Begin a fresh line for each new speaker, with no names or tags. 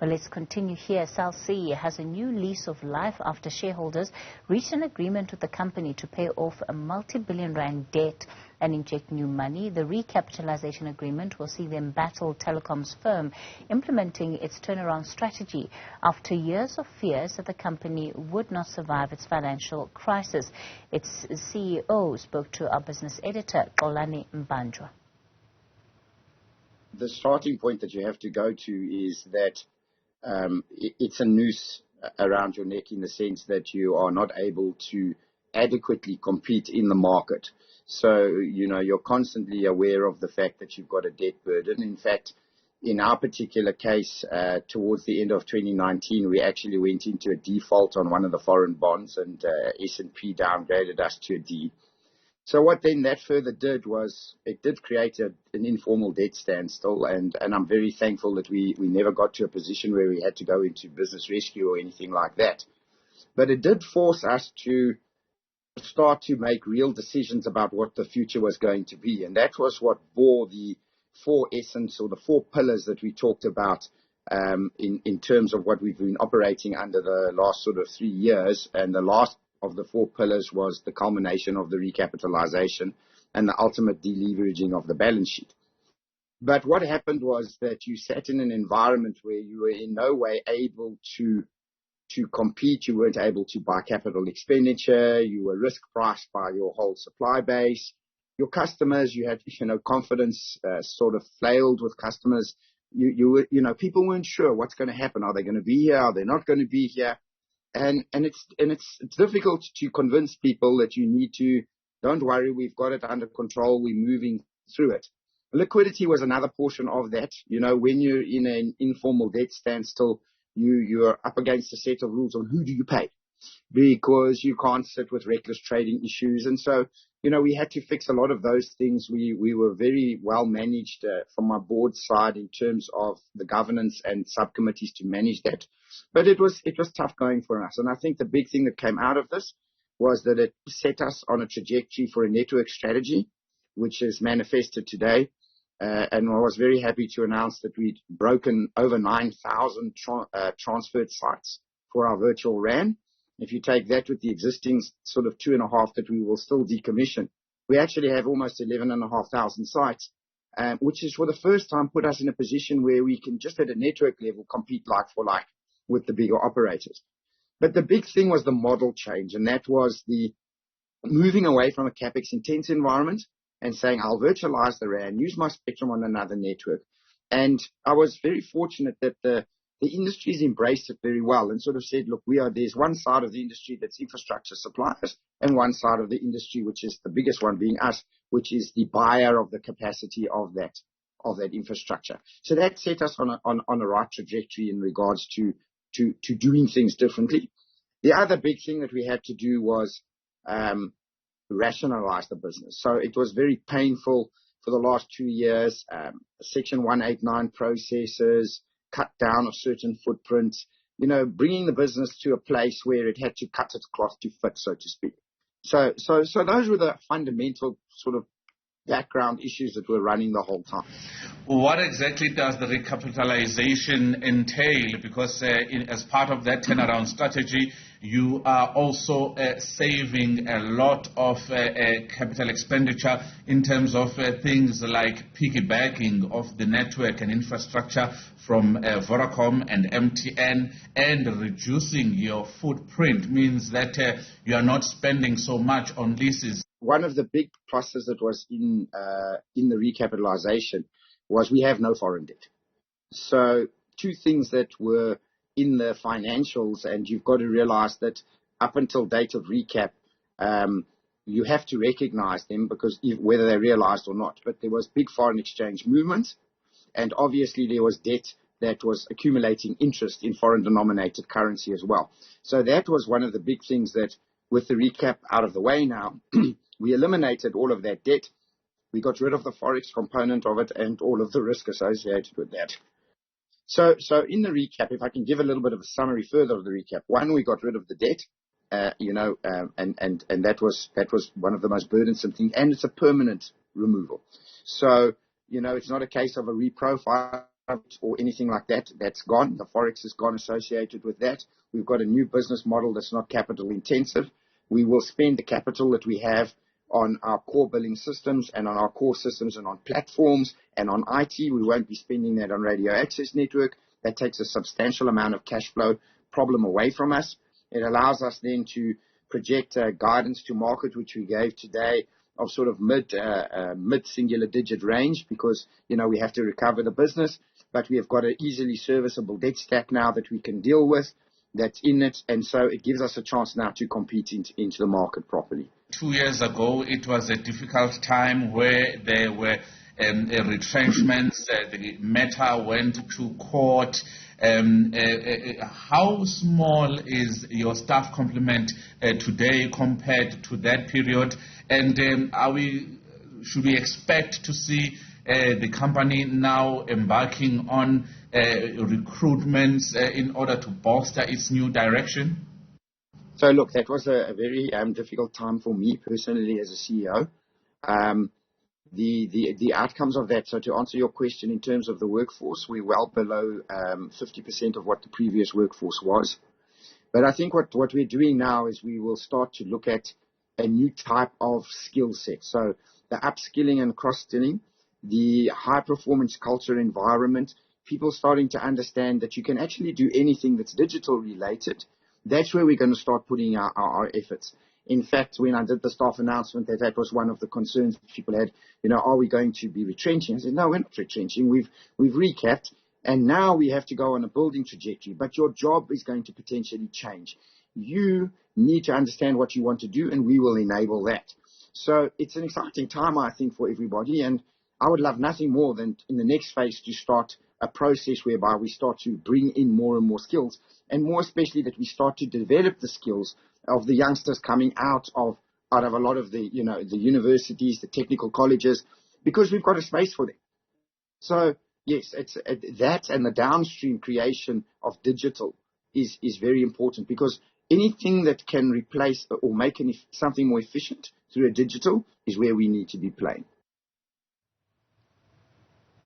Well, let's continue here. Cell C has a new lease of life after shareholders reached an agreement with the company to pay off a multi-billion rand debt and inject new money. The recapitalisation agreement will see the embattled telecoms firm implementing its turnaround strategy after years of fears that the company would not survive its financial crisis. Its CEO spoke to our business editor, Xolani Mbanjwa.
The starting point that you have to go to is that it's a noose around your neck in the sense that you are not able to adequately compete in the market. So, you're constantly aware of the fact that you've got a debt burden. In fact, in our particular case, towards the end of 2019, we actually went into a default on one of the foreign bonds, and S&P downgraded us to a D. So what then that further did was it did create an informal debt standstill, and I'm very thankful that we never got to a position where we had to go into business rescue or anything like that. But it did force us to start to make real decisions about what the future was going to be, and that was what bore the four essence or the four pillars that we talked about in terms of what we've been operating under the last sort of 3 years. And the last of the four pillars was the culmination of the recapitalisation and the ultimate deleveraging of the balance sheet. But what happened was that you sat in an environment where you were in no way able to compete. You weren't able to buy capital expenditure. You were risk priced by your whole supply base. Your customers, you had, confidence sort of flailed with customers. People weren't sure what's going to happen. Are they going to be here? Are they not going to be here? And it's difficult to convince people that you need to, don't worry, we've got it under control, we're moving through it. Liquidity was another portion of that. When you're in an informal debt standstill, you're up against a set of rules on who do you pay, because you can't sit with reckless trading issues. And so, we had to fix a lot of those things. We were very well managed from our board side in terms of the governance and subcommittees to manage that. But it was tough going for us. And I think the big thing that came out of this was that it set us on a trajectory for a network strategy, which is manifested today. And I was very happy to announce that we'd broken over 9,000 transferred sites for our virtual RAN. If you take that with the existing sort of 2.5 that we will still decommission, we actually have almost 11,500 sites, which is for the first time put us in a position where we can just at a network level compete like for like with the bigger operators. But the big thing was the model change, and that was the moving away from a capex intense environment and saying, I'll virtualize the RAN, use my spectrum on another network. And I was very fortunate that the industry's embraced it very well and sort of said, look, there's one side of the industry that's infrastructure suppliers and one side of the industry, which is the biggest one being us, which is the buyer of the capacity of that infrastructure. So that set us on a right trajectory in regards to doing things differently. The other big thing that we had to do was rationalize the business. So it was very painful for the last 2 years, Section 189 processes, cut down of certain footprints, bringing the business to a place where it had to cut its cloth to fit, so to speak. So those were the fundamental sort of background issues that were running the whole time.
What exactly does the recapitalization entail? Because as part of that turnaround strategy, you are also saving a lot of capital expenditure in terms of things like piggybacking of the network and infrastructure from Vodacom and MTN, and reducing your footprint means that you are not spending so much on leases.
One of the big pluses that was in the recapitalization was we have no foreign debt. So two things that were in the financials, and you've got to realize that up until date of recap, you have to recognize them because whether they're realized or not. But there was big foreign exchange movement, and obviously there was debt that was accumulating interest in foreign denominated currency as well. So that was one of the big things that, with the recap out of the way now, we eliminated all of that debt. We got rid of the forex component of it and all of the risk associated with that. So in the recap, if I can give a little bit of a summary further of the recap, one, we got rid of the debt, and that was one of the most burdensome things, and it's a permanent removal. So, it's not a case of a reprofiling or anything like that. That's gone. The Forex is gone associated with that. We've got a new business model that's not capital intensive. We will spend the capital that we have on our core billing systems and on our core systems and on platforms and on IT. We won't be spending that on radio access network. That takes a substantial amount of cash flow problem away from us. It allows us then to project guidance to market, which we gave today, of sort of mid singular digit range, because, we have to recover the business, but we have got an easily serviceable debt stack now that we can deal with, that's in it, and so it gives us a chance now to compete into the market properly.
2 years ago, it was a difficult time where there were retrenchments. The matter went to court. How small is your staff complement today compared to that period? And should we expect to see the company now embarking on recruitments in order to bolster its new direction?
So look, that was a very difficult time for me personally as a CEO. The outcomes of that, so to answer your question in terms of the workforce, we're well below 50% of what the previous workforce was. But I think what we're doing now is we will start to look at a new type of skill set. So the upskilling and cross-skilling, the high-performance culture environment, people starting to understand that you can actually do anything that's digital related. That's where we're going to start putting our efforts. In fact, when I did the staff announcement, that was one of the concerns people had, are we going to be retrenching? I said, no, we're not retrenching. We've recapped, and now we have to go on a building trajectory, but your job is going to potentially change. You need to understand what you want to do, and we will enable that. So it's an exciting time, I think, for everybody, and I would love nothing more than in the next phase to start a process whereby we start to bring in more and more skills, and more especially that we start to develop the skills of the youngsters coming out of a lot of the, the universities, the technical colleges, because we've got a space for them. So yes, it's that, and the downstream creation of digital is very important, because anything that can replace or make something more efficient through a digital is where we need to be playing.